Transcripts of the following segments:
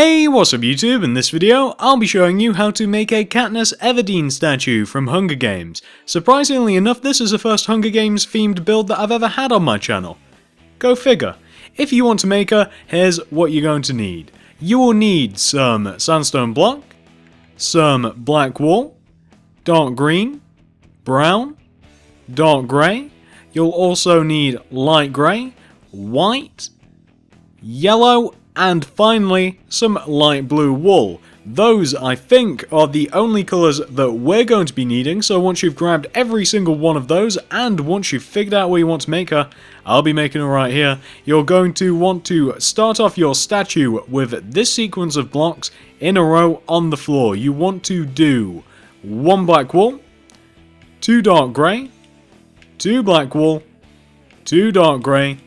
Hey, what's up YouTube? In this video, I'll be showing you how to make a Katniss Everdeen statue from Hunger Games. Surprisingly enough, this is the first Hunger Games themed build that I've ever had on my channel. Go figure. If you want to make her, here's what you're going to need. You will need some sandstone block, some black wool, dark green, brown, dark grey. You'll also need light grey, white, yellow, and finally, some light blue wool. Those, I think, are the only colours that we're going to be needing, so once you've grabbed every single one of those, and once you've figured out where you want to make her, I'll be making her right here, you're going to want to start off your statue with this sequence of blocks in a row on the floor. You want to do 1 black wool, 2 dark grey, 2 black wool, 2 dark grey,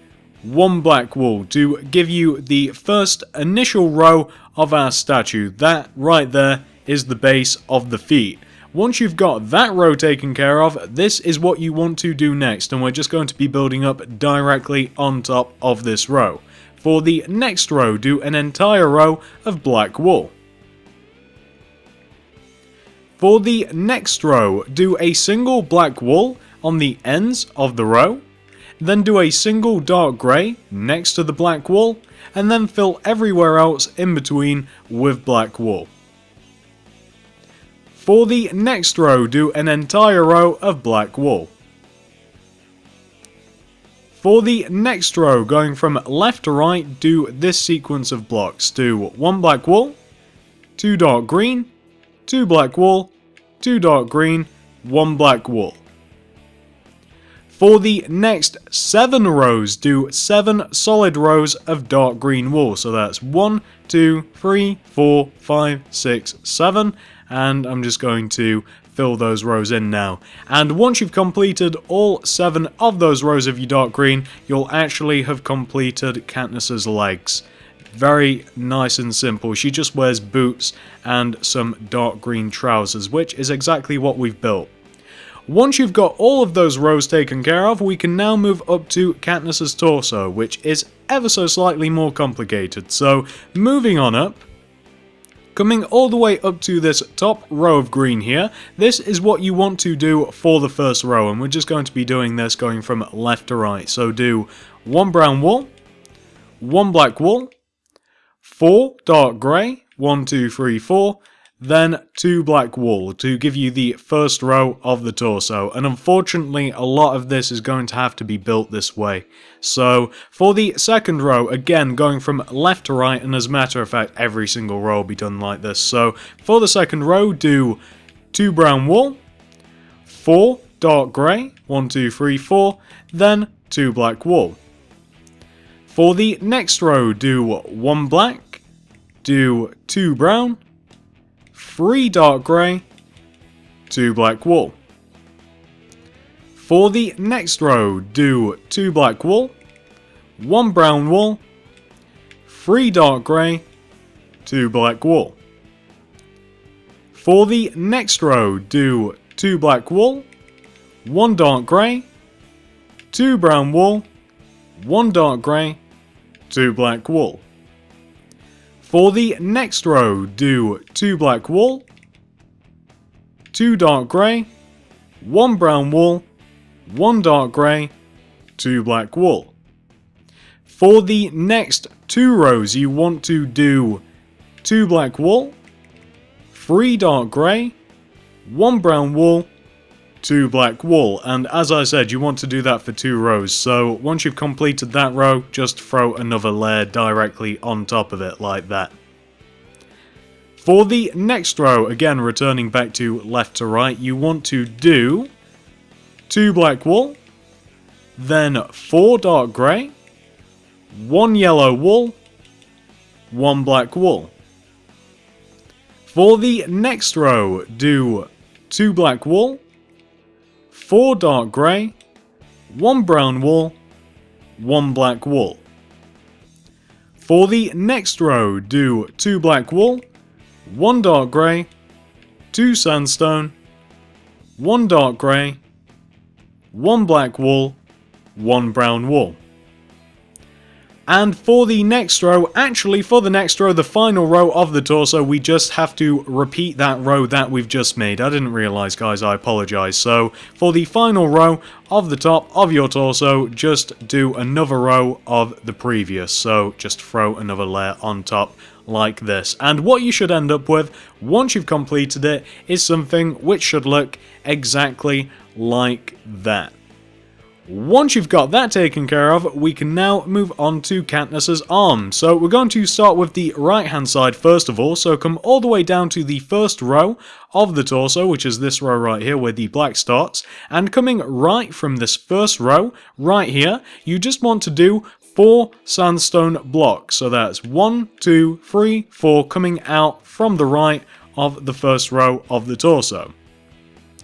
1 black wool to give you the first initial row of our statue. That right there is the base of the feet. Once you've got that row taken care of, this is what you want to do next, and we're just going to be building up directly on top of this row. For the next row, do an entire row of black wool. For the next row, do a single black wool on the ends of the row. Then do a single dark grey next to the black wool, and then fill everywhere else in between with black wool. For the next row, do an entire row of black wool. For the next row, going from left to right, do this sequence of blocks. Do 1 black wool, 2 dark green, 2 black wool, 2 dark green, 1 black wool. For the next 7 rows, do 7 solid rows of dark green wool. So that's 1, 2, 3, 4, 5, 6, 7. And I'm just going to fill those rows in now. And once you've completed all 7 of those rows of your dark green, you'll actually have completed Katniss's legs. Very nice and simple. She just wears boots and some dark green trousers, which is exactly what we've built. Once you've got all of those rows taken care of, we can now move up to Katniss's torso, which is ever so slightly more complicated. So, moving on up, coming all the way up to this top row of green here, this is what you want to do for the first row, and we're just going to be doing this going from left to right. So do 1 brown wool, 1 black wool, 4 dark grey, 1, 2, 3, 4, then 2 black wool to give you the first row of the torso. And unfortunately, a lot of this is going to have to be built this way. So for the second row, again, going from left to right, and as a matter of fact, every single row will be done like this. So for the second row, do 2 brown wool, 4 dark grey, 1, 2, 3, 4, then 2 black wool. For the next row, do 1 black, do 2 brown, 3 dark grey, 2 black wool. For the next row, do 2 black wool, 1 brown wool, 3 dark grey, 2 black wool. For the next row, do 2 black wool, 1 dark grey, 2 brown wool, 1 dark grey, 2 black wool. For the next row, do 2 black wool, 2 dark grey, 1 brown wool, 1 dark grey, 2 black wool. For the next 2 rows, you want to do 2 black wool, 3 dark grey, 1 brown wool, 2 black wool, and as I said, you want to do that for 2 rows, so once you've completed that row, just throw another layer directly on top of it, like that. For the next row, again returning back to left to right, you want to do 2 black wool, then 4 dark grey, 1 yellow wool, 1 black wool. For the next row, do 2 black wool, 4 dark grey, 1 brown wool, 1 black wool. For the next row, do 2 black wool, 1 dark grey, 2 sandstone, 1 dark grey, 1 black wool, 1 brown wool. And for the next row, the final row of the torso, we just have to repeat that row that we've just made. I didn't realise, guys, I apologise. So, for the final row of the top of your torso, just do another row of the previous. So, just throw another layer on top like this. And what you should end up with, once you've completed it, is something which should look exactly like that. Once you've got that taken care of, we can now move on to Katniss's arms. So we're going to start with the right hand side first of all, so come all the way down to the first row of the torso, which is this row right here where the black starts, and coming right from this first row, right here, you just want to do 4 sandstone blocks. So that's 1, 2, 3, 4 coming out from the right of the first row of the torso.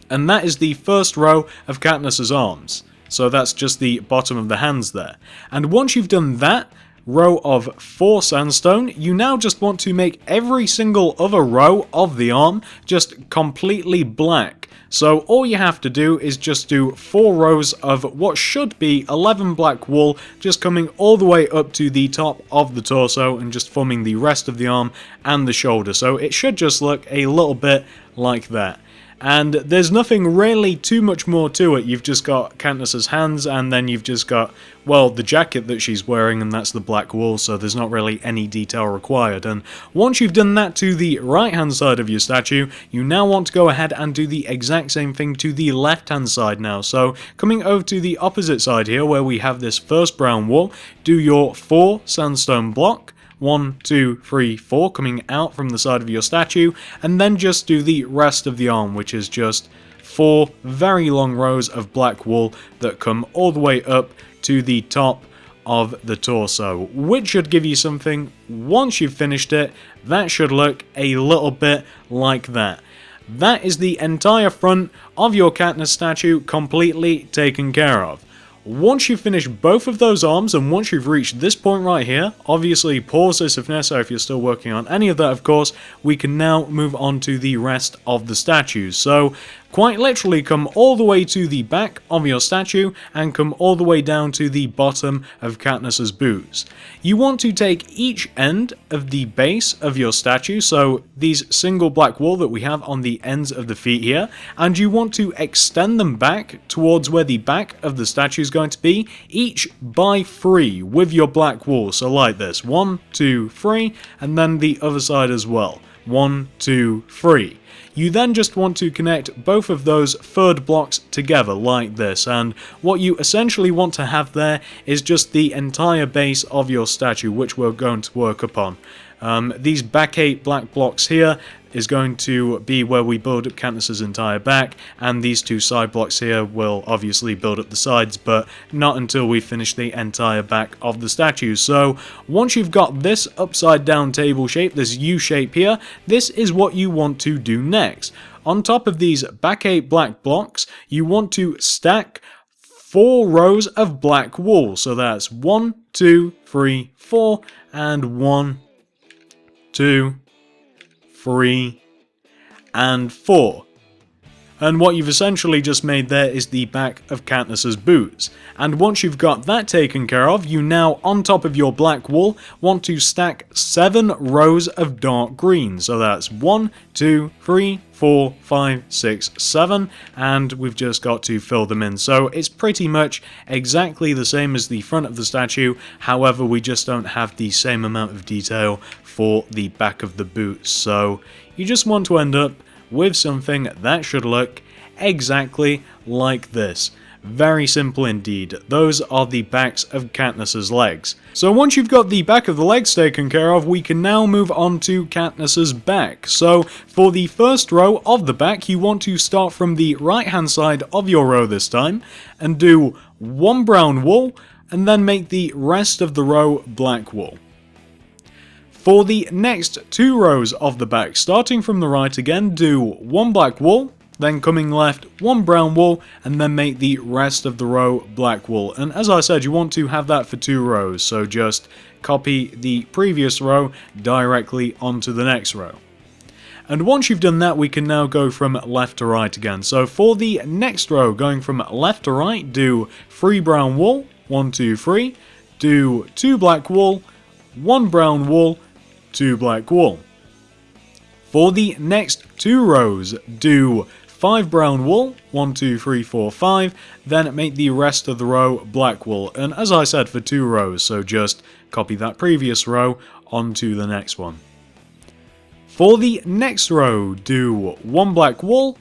And that is the first row of Katniss's arms. So that's just the bottom of the hands there. And once you've done that row of 4 sandstone, you now just want to make every single other row of the arm just completely black. So all you have to do is just do 4 rows of what should be 11 black wool, just coming all the way up to the top of the torso and just forming the rest of the arm and the shoulder. So it should just look a little bit like that. And there's nothing really too much more to it. You've just got Katniss's hands, and then you've just got, well, the jacket that she's wearing, and that's the black wool, so there's not really any detail required. And once you've done that to the right-hand side of your statue, you now want to go ahead and do the exact same thing to the left-hand side now. So, coming over to the opposite side here, where we have this first brown wool, do your 4 sandstone block, 1, 2, 3, 4 coming out from the side of your statue, and then just do the rest of the arm, which is just 4 very long rows of black wool that come all the way up to the top of the torso, which should give you something, once you've finished it, that should look a little bit like that. That is the entire front of your Katniss statue completely taken care of. Once you've finished both of those arms, and once you've reached this point right here, obviously pause this if necessary if you're still working on any of that, of course, we can now move on to the rest of the statues. So, quite literally come all the way to the back of your statue, and come all the way down to the bottom of Katniss's boots. You want to take each end of the base of your statue, so these single black wool that we have on the ends of the feet here, and you want to extend them back towards where the back of the statue is going to be, each by 3 with your black wool. So like this, 1, 2, 3, and then the other side as well, 1, 2, 3. You then just want to connect both of those third blocks together like this, and what you essentially want to have there is just the entire base of your statue, which we're going to work upon. These back 8 black blocks here is going to be where we build up Katniss's entire back, and these 2 side blocks here will obviously build up the sides, but not until we finish the entire back of the statue. So once you've got this upside down table shape, this U shape here, this is what you want to do next. On top of these back 8 black blocks, you want to stack 4 rows of black wool. So that's 1, 2, 3, 4, and 1, 2, 3, and 4. And what you've essentially just made there is the back of Katniss's boots. And once you've got that taken care of, you now, on top of your black wool, want to stack 7 rows of dark green. So that's 1, 2, 3, 4, 5, 6, 7, and we've just got to fill them in. So it's pretty much exactly the same as the front of the statue, however we just don't have the same amount of detail for the back of the boots. So you just want to end up with something that should look exactly like this. Very simple indeed. Those are the backs of Katniss's legs. So once you've got the back of the legs taken care of, we can now move on to Katniss's back. So for the first row of the back, you want to start from the right hand side of your row this time, and do 1 brown wool, and then make the rest of the row black wool. For the next 2 rows of the back, starting from the right again, do 1 black wool, then coming left, 1 brown wool, and then make the rest of the row black wool. And as I said, you want to have that for 2 rows, so just copy the previous row directly onto the next row. And once you've done that, we can now go from left to right again. So for the next row, going from left to right, do 3 brown wool, 1, 2, 3, do 2 black wool, 1 brown wool, 2 black wool. For the next 2 rows, do 5 brown wool, 1, 2, 3, 4, 5, then make the rest of the row black wool. And as I said, for 2 rows, so just copy that previous row onto the next one. For the next row, do 1 black wool,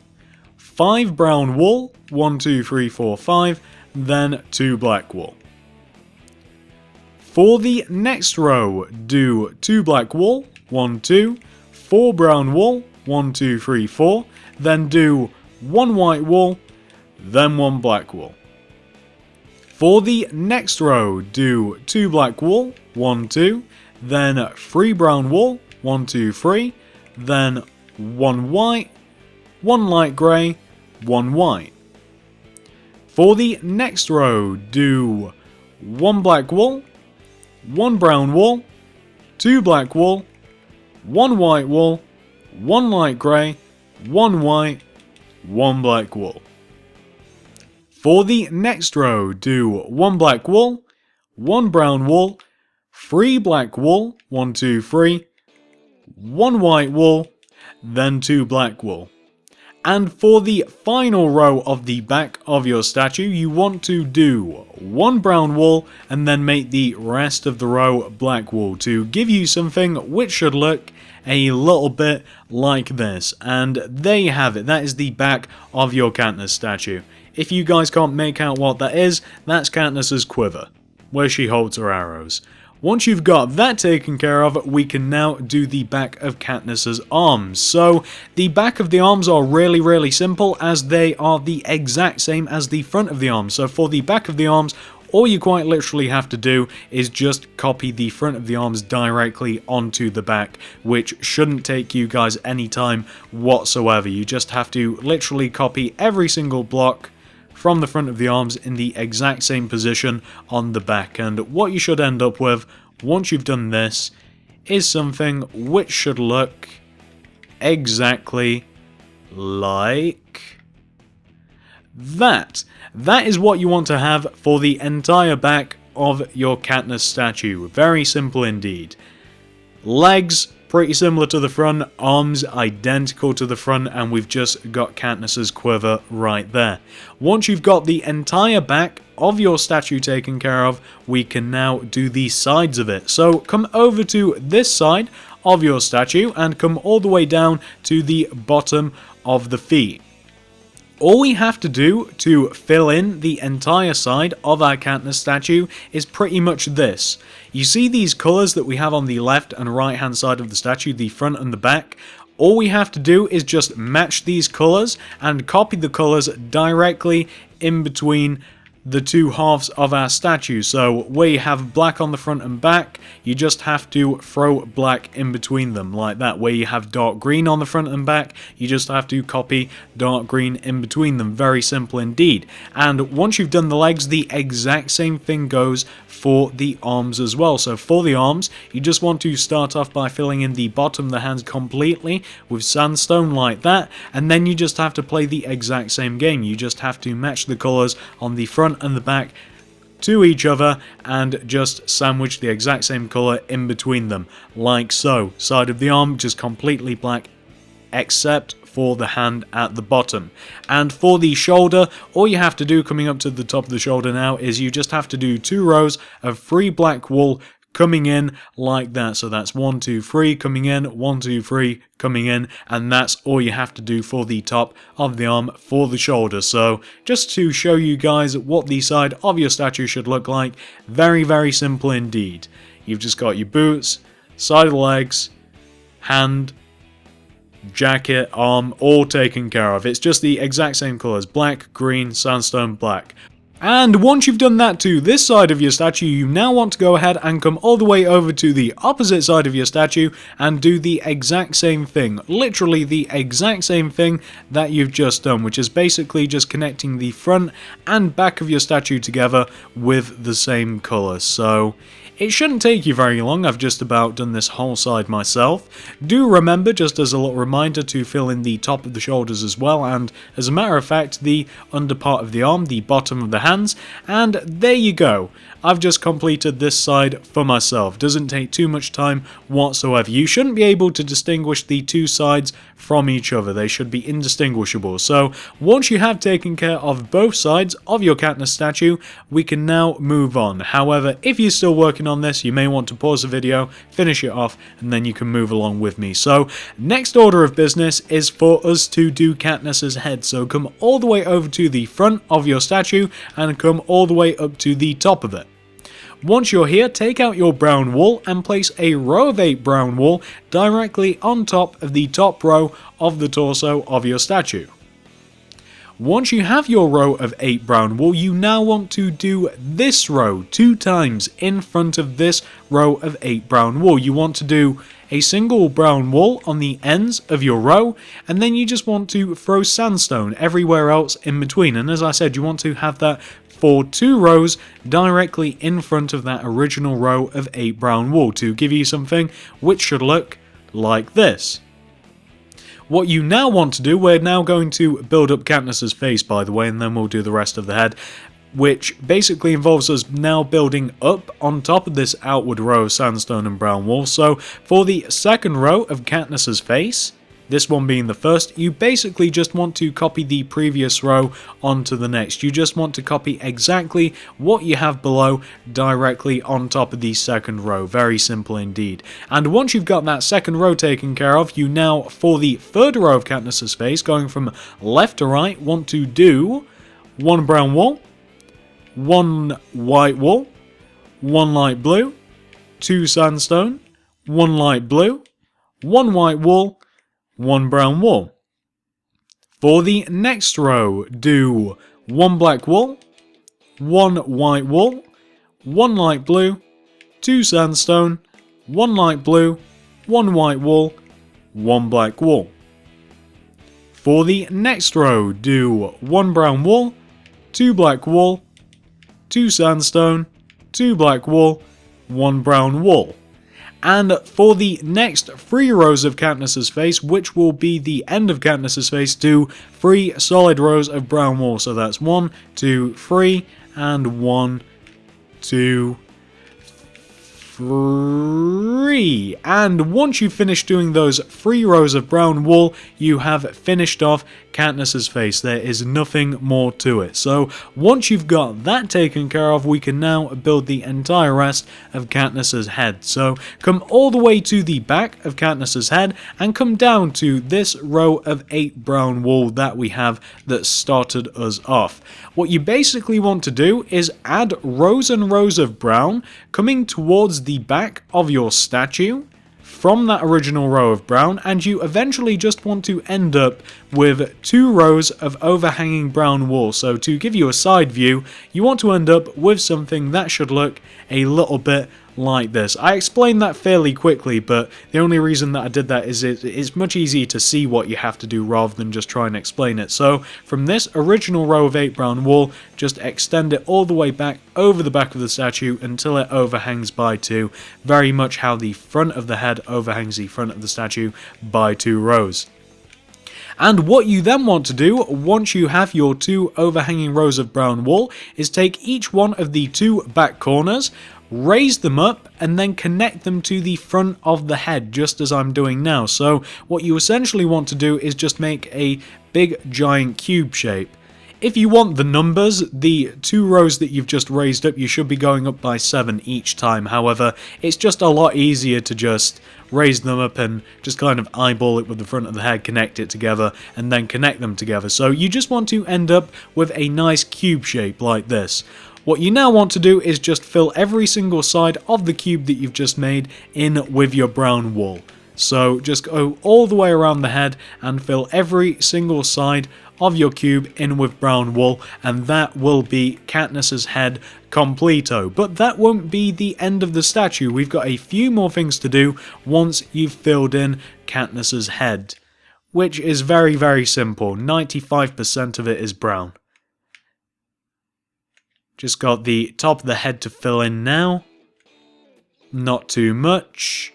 5 brown wool, 1, 2, 3, 4, 5, then 2 black wool. For the next row, do 2 black wool, 1, 2, 4 brown wool, 1, 2, 3, 4, then do 1 white wool, then 1 black wool. For the next row, do 2 black wool, 1, 2, then 3 brown wool, 1, 2, 3, then 1 white, 1 light grey, 1 white. For the next row, do 1 black wool, 1 brown wool, 2 black wool, 1 white wool, 1 light grey, 1 white, 1 black wool. For the next row, do 1 black wool, 1 brown wool, 3 black wool, 1, 2, 3, 1 white wool, then 2 black wool. And for the final row of the back of your statue, you want to do 1 brown wool and then make the rest of the row black wool to give you something which should look a little bit like this. And there you have it. That is the back of your Katniss statue. If you guys can't make out what that is, that's Katniss's quiver, where she holds her arrows. Once you've got that taken care of, we can now do the back of Katniss's arms. So, the back of the arms are really simple, as they are the exact same as the front of the arms. So for the back of the arms, all you quite literally have to do is just copy the front of the arms directly onto the back, which shouldn't take you guys any time whatsoever. You just have to literally copy every single block from the front of the arms in the exact same position on the back. And what you should end up with, once you've done this, is something which should look exactly like that. That is what you want to have for the entire back of your Katniss statue. Very simple indeed. Legs, pretty similar to the front, arms identical to the front, and we've just got Katniss's quiver right there. Once you've got the entire back of your statue taken care of, we can now do the sides of it. So come over to this side of your statue and come all the way down to the bottom of the feet. All we have to do to fill in the entire side of our Katniss statue is pretty much this. You see these colours that we have on the left and right hand side of the statue, the front and the back? All we have to do is just match these colours and copy the colours directly in between the two halves of our statue. So where you have black on the front and back, you just have to throw black in between them like that. Where you have dark green on the front and back, you just have to copy dark green in between them. Very simple indeed. And once you've done the legs, the exact same thing goes for the arms as well. So for the arms, you just want to start off by filling in the bottom of the hands completely with sandstone like that, and then you just have to play the exact same game. You just have to match the colours on the front and the back to each other and just sandwich the exact same colour in between them, like so. Side of the arm just completely black except for the hand at the bottom. And for the shoulder, all you have to do coming up to the top of the shoulder now is you just have to do 2 rows of 3 black wool coming in like that. So that's 1, 2, 3 coming in, 1, 2, 3 coming in, and that's all you have to do for the top of the arm for the shoulder. So just to show you guys what the side of your statue should look like, very simple indeed. You've just got your boots, side of the legs, hand, jacket, arm, all taken care of. It's just the exact same colours, black, green, sandstone, black. And once you've done that to this side of your statue, you now want to go ahead and come all the way over to the opposite side of your statue and do the exact same thing. Literally the exact same thing that you've just done, which is basically just connecting the front and back of your statue together with the same colour. So it shouldn't take you very long. I've just about done this whole side myself. Do remember, just as a little reminder, to fill in the top of the shoulders as well, and as a matter of fact, the under part of the arm, the bottom of the hands, and there you go. I've just completed this side for myself. Doesn't take too much time whatsoever. You shouldn't be able to distinguish the two sides from each other. They should be indistinguishable. So once you have taken care of both sides of your Katniss statue, we can now move on. However, if you're still working on this, you may want to pause the video, finish it off, and then you can move along with me. So next order of business is for us to do Katniss's head. So come all the way over to the front of your statue and come all the way up to the top of it. Once you're here, take out your brown wool and place a row of 8 brown wool directly on top of the top row of the torso of your statue. Once you have your row of 8 brown wool, you now want to do this row 2 times in front of this row of 8 brown wool. You want to do a single brown wool on the ends of your row, and then you just want to throw sandstone everywhere else in between. And as I said, you want to have that for 2 rows directly in front of that original row of 8 brown wool to give you something which should look like this. What you now want to do, we're now going to build up Katniss's face, by the way, and then we'll do the rest of the head, which basically involves us now building up on top of this outward row of sandstone and brown wool. So for the second row of Katniss's face, this one being the first, you basically just want to copy the previous row onto the next. You just want to copy exactly what you have below directly on top of the second row. Very simple indeed. And once you've got that second row taken care of, you now, for the third row of Katniss's face, going from left to right, want to do 1 brown wool, 1 white wool, 1 light blue, 2 sandstone, 1 light blue, 1 white wool, 1 brown wool. For the next row, do 1 black wool, 1 white wool, 1 light blue, 2 sandstone, 1 light blue, 1 white wool, 1 black wool. For the next row, do 1 brown wool, 2 black wool, 2 sandstone, 2 black wool, 1 brown wool. And for the next 3 rows of Katniss's face, which will be the end of Katniss's face, do 3 solid rows of brown wool. So that's 1, 2, 3, and 1, 2, 3. And once you finish doing those 3 rows of brown wool, you have finished off Katniss's face. There is nothing more to it. So once you've got that taken care of, we can now build the entire rest of Katniss's head. So come all the way to the back of Katniss's head and come down to this row of 8 brown wool that we have that started us off. What you basically want to do is add rows and rows of brown coming towards the back of your statue from that original row of brown, and you eventually just want to end up with 2 rows of overhanging brown wool. So to give you a side view, you want to end up with something that should look a little bit like this. I explained that fairly quickly, but the only reason that I did that is it's much easier to see what you have to do rather than just try and explain it. So from this original row of 8 brown wool, just extend it all the way back over the back of the statue until it overhangs by 2, very much how the front of the head overhangs the front of the statue by 2 rows. And what you then want to do, once you have your 2 overhanging rows of brown wool, is take each one of the 2 back corners, raise them up, and then connect them to the front of the head, just as I'm doing now. So what you essentially want to do is just make a big giant cube shape. If you want the numbers, the 2 rows that you've just raised up, you should be going up by 7 each time. However, it's just a lot easier to just raise them up and just kind of eyeball it with the front of the head, connect it together, and then connect them together. So you just want to end up with a nice cube shape like this. What you now want to do is just fill every single side of the cube that you've just made in with your brown wool. So just go all the way around the head and fill every single side of your cube in with brown wool, and that will be Katniss's head completo. But that won't be the end of the statue. We've got a few more things to do once you've filled in Katniss's head, which is very, very simple. 95% of it is brown. Just got the top of the head to fill in now. Not too much.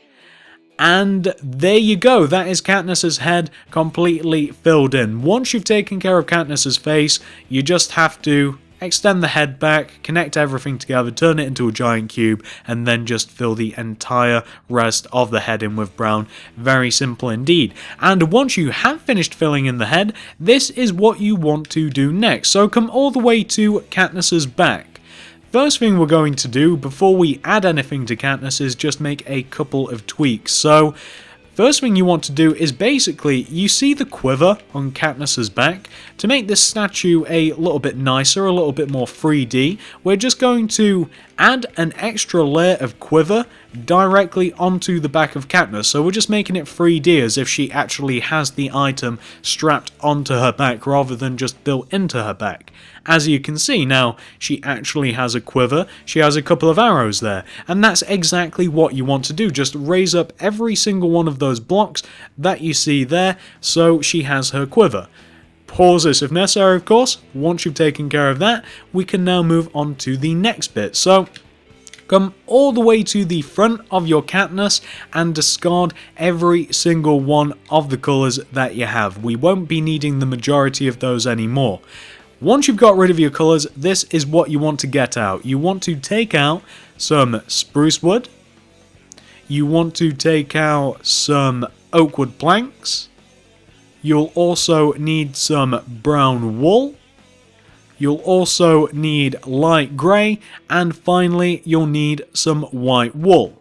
And there you go, that is Katniss's head completely filled in. Once you've taken care of Katniss's face, you just have to extend the head back, connect everything together, turn it into a giant cube, and then just fill the entire rest of the head in with brown. Very simple indeed. And once you have finished filling in the head, this is what you want to do next. So come all the way to Katniss's back. First thing we're going to do before we add anything to Katniss is just make a couple of tweaks. So first thing you want to do is basically, you see the quiver on Katniss's back? To make this statue a little bit nicer, a little bit more 3D, we're just going to add an extra layer of quiver directly onto the back of Katniss. So we're just making it 3D as if she actually has the item strapped onto her back rather than just built into her back. As you can see now, she actually has a quiver, she has a couple of arrows there, and that's exactly what you want to do. Just raise up every single one of those blocks that you see there, so she has her quiver. Pause this if necessary, of course. Once you've taken care of that, we can now move on to the next bit. So come all the way to the front of your Katniss and discard every single one of the colours that you have. We won't be needing the majority of those anymore. Once you've got rid of your colours, this is what you want to get out. You want to take out some spruce wood. You want to take out some oak wood planks. You'll also need some brown wool. You'll also need light grey. And finally, you'll need some white wool.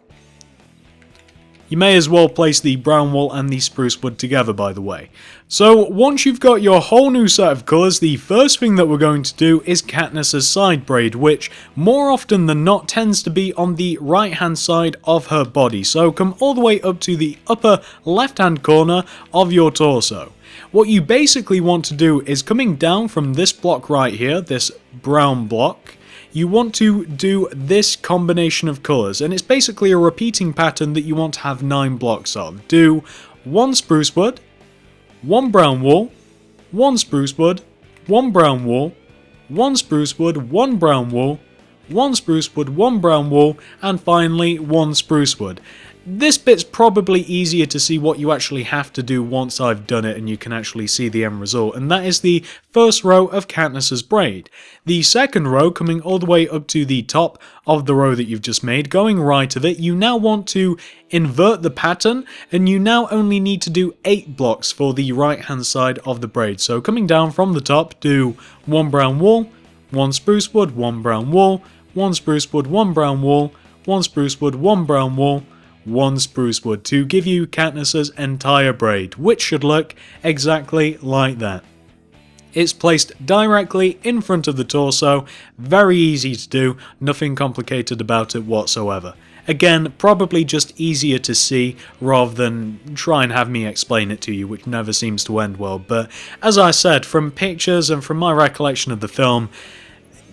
You may as well place the brown wool and the spruce wood together, by the way. So once you've got your whole new set of colours, the first thing that we're going to do is Katniss's side braid, which more often than not tends to be on the right hand side of her body. So come all the way up to the upper left hand corner of your torso. What you basically want to do is coming down from this block right here, this brown block, you want to do this combination of colours, and it's basically a repeating pattern that you want to have 9 blocks of. Do 1 spruce wood, 1 brown wool, 1 spruce wood, 1 brown wool, 1 spruce wood, 1 brown wool, 1 spruce wood, 1 brown wool, and finally 1 spruce wood. This bit's probably easier to see what you actually have to do once I've done it and you can actually see the end result, and that is the first row of Katniss's braid. The second row, coming all the way up to the top of the row that you've just made, going right of it, you now want to invert the pattern, and you now only need to do 8 blocks for the right hand side of the braid. So coming down from the top, do 1 brown wool, 1 spruce wood, 1 brown wool, 1 spruce wood, 1 brown wool, 1 spruce wood, 1 brown wool, 1 spruce wood to give you Katniss's entire braid, which should look exactly like that. It's placed directly in front of the torso, very easy to do, nothing complicated about it whatsoever. Again, probably just easier to see rather than try and have me explain it to you, which never seems to end well, but as I said, from pictures and from my recollection of the film,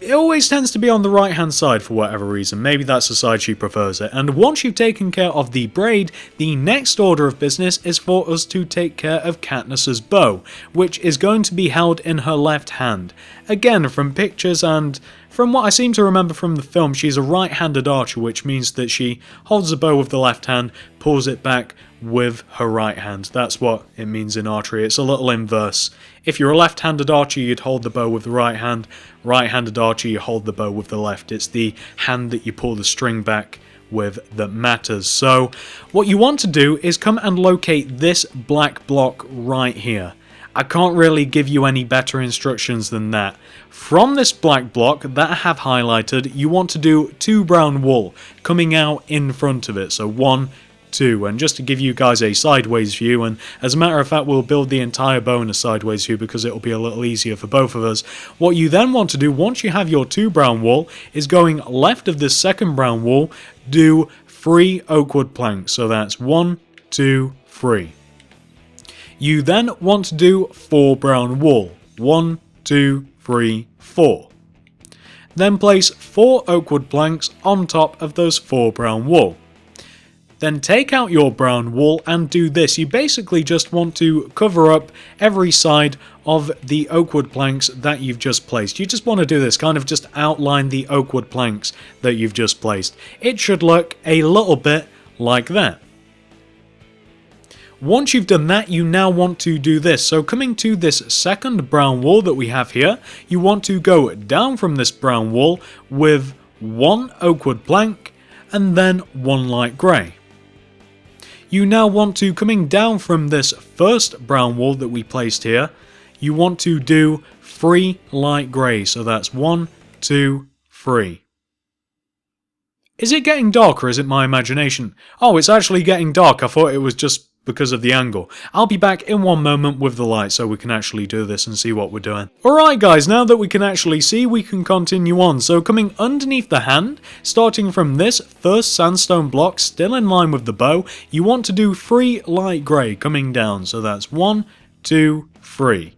it always tends to be on the right hand side for whatever reason. Maybe that's the side she prefers it. And once you've taken care of the braid, the next order of business is for us to take care of Katniss's bow, which is going to be held in her left hand. Again, from pictures and from what I seem to remember from the film, she's a right-handed archer, which means that she holds the bow with the left hand, pulls it back with her right hand. That's what it means in archery. It's a little inverse. If you're a left-handed archer, you'd hold the bow with the right hand. Right-handed archer, you hold the bow with the left. It's the hand that you pull the string back with that matters. So what you want to do is come and locate this black block right here. I can't really give you any better instructions than that. From this black block that I have highlighted, you want to do 2 brown wool coming out in front of it. So 1, 2, and just to give you guys a sideways view, and as a matter of fact we'll build the entire bow in a sideways view because it'll be a little easier for both of us. What you then want to do once you have your 2 brown wool is going left of this second brown wool, do 3 oak wood planks. So that's 1, 2, 3. You then want to do 4 brown wool. 1, 2, 3, 4. Then place 4 oak wood planks on top of those 4 brown wool. Then take out your brown wool and do this. You basically just want to cover up every side of the oak wood planks that you've just placed. You just want to do this, kind of just outline the oak wood planks that you've just placed. It should look a little bit like that. Once you've done that, you now want to do this. So coming to this second brown wall that we have here, you want to go down from this brown wall with one oak wood plank and then one light grey. You now want to, coming down from this first brown wall that we placed here, you want to do 3 light grey. So that's 1, 2, 3. Is it getting dark or is it my imagination? Oh, it's actually getting dark. I thought it was just because of the angle. I'll be back in one moment with the light so we can actually do this and see what we're doing. Alright guys, now that we can actually see, we can continue on. So coming underneath the hand, starting from this first sandstone block, still in line with the bow, you want to do 3 light grey coming down. So that's 1, 2, 3.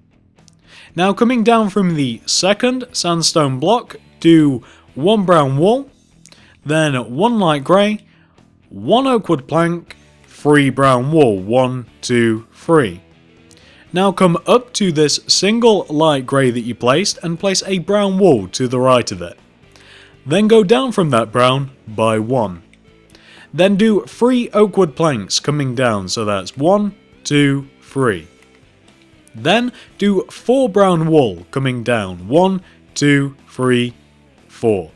Now coming down from the second sandstone block, do 1 brown wool, then 1 light grey, 1 oak wood plank, 3 brown wool, 1, 2, 3. Now come up to this single light grey that you placed and place a brown wool to the right of it. Then go down from that brown by 1. Then do 3 oak wood planks coming down, so that's 1, 2, 3. Then do 4 brown wool coming down, 1, 2, 3, 4.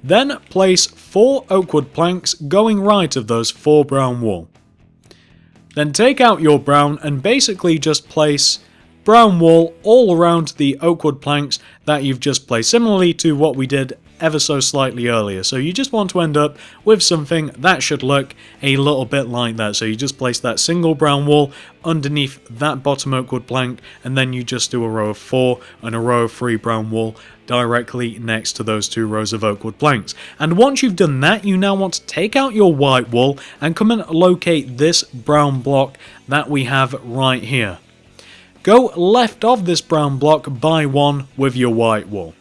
Then place 4 oak wood planks going right of those 4 brown wool. Then take out your brown and basically just place brown wool all around the oak wood planks that you've just placed, similarly to what we did ever so slightly earlier. So you just want to end up with something that should look a little bit like that. So you just place that single brown wool underneath that bottom oak wood plank, and then you just do a row of 4 and a row of 3 brown wool directly next to those 2 rows of oak wood planks. And once you've done that, you now want to take out your white wool and come and locate this brown block that we have right here. Go left of this brown block by 1 with your white wool.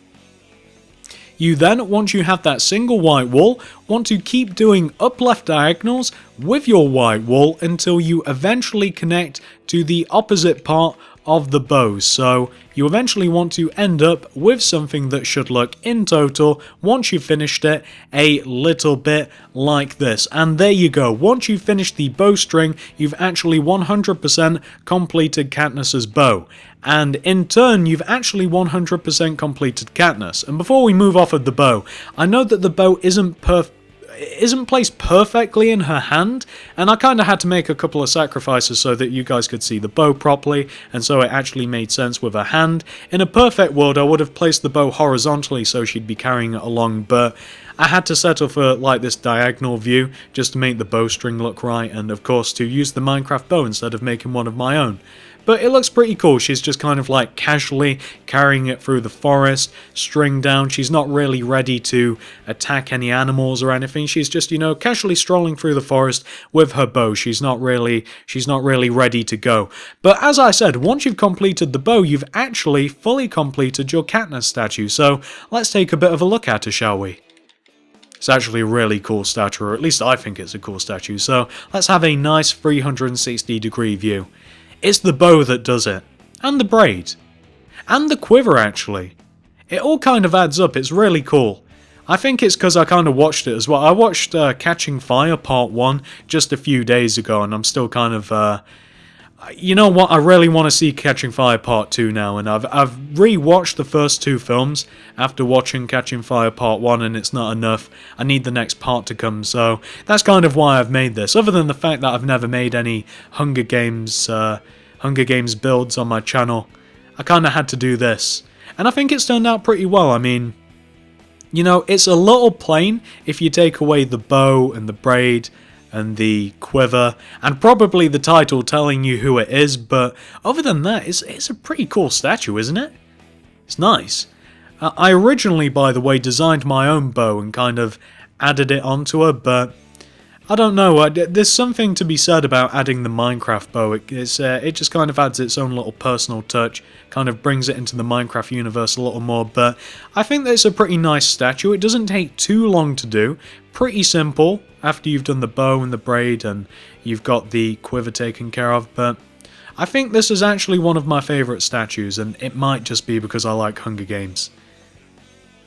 You then, once you have that single white wool, want to keep doing up left diagonals with your white wool until you eventually connect to the opposite part of the bow. So you eventually want to end up with something that should look in total, once you've finished it, a little bit like this. And there you go. Once you've finished the bowstring, you've actually 100% completed Katniss's bow. And in turn, you've actually 100% completed Katniss. And before we move off of the bow, I know that the bow isn't placed perfectly in her hand, and I kind of had to make a couple of sacrifices so that you guys could see the bow properly, and so it actually made sense with her hand. In a perfect world, I would have placed the bow horizontally so she'd be carrying it along, but I had to settle for like this diagonal view just to make the bowstring look right, and of course to use the Minecraft bow instead of making one of my own. But it looks pretty cool. She's just kind of like casually carrying it through the forest, string down. She's not really ready to attack any animals or anything. She's just, you know, casually strolling through the forest with her bow. She's not really ready to go. But as I said, once you've completed the bow, you've actually fully completed your Katniss statue. So let's take a bit of a look at her, shall we? It's actually a really cool statue, or at least I think it's a cool statue. So let's have a nice 360-degree view. It's the bow that does it, and the braid, and the quiver actually. It all kind of adds up. It's really cool. I think it's because I kind of watched it as well. I watched Catching Fire Part 1 just a few days ago, and I'm still kind of... you know what, I really want to see Catching Fire Part 2 now, and I've re-watched the first 2 films after watching Catching Fire Part 1, and it's not enough. I need the next part to come, so that's kind of why I've made this, other than the fact that I've never made any Hunger Games builds on my channel. I kind of had to do this, and I think it's turned out pretty well. I mean, you know, it's a little plain if you take away the bow and the braid and the quiver, and probably the title telling you who it is, but other than that, it's a pretty cool statue, isn't it? It's nice. I originally, by the way, designed my own bow and kind of added it onto her, but I don't know, there's something to be said about adding the Minecraft bow. It just kind of adds its own little personal touch, kind of brings it into the Minecraft universe a little more, but I think that it's a pretty nice statue. It doesn't take too long to do, pretty simple after you've done the bow and the braid and you've got the quiver taken care of, but I think this is actually one of my favourite statues, and it might just be because I like Hunger Games.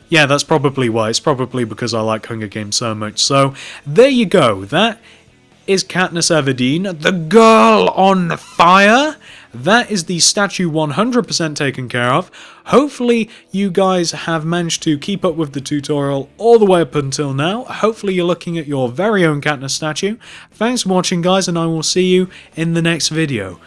Yeah, that's probably why. It's probably because I like Hunger Games so much. So, there you go. That Is Katniss Everdeen the girl on fire? That is the statue 100% taken care of. Hopefully you guys have managed to keep up with the tutorial all the way up until now. Hopefully you're looking at your very own Katniss statue. Thanks for watching guys, and I will see you in the next video.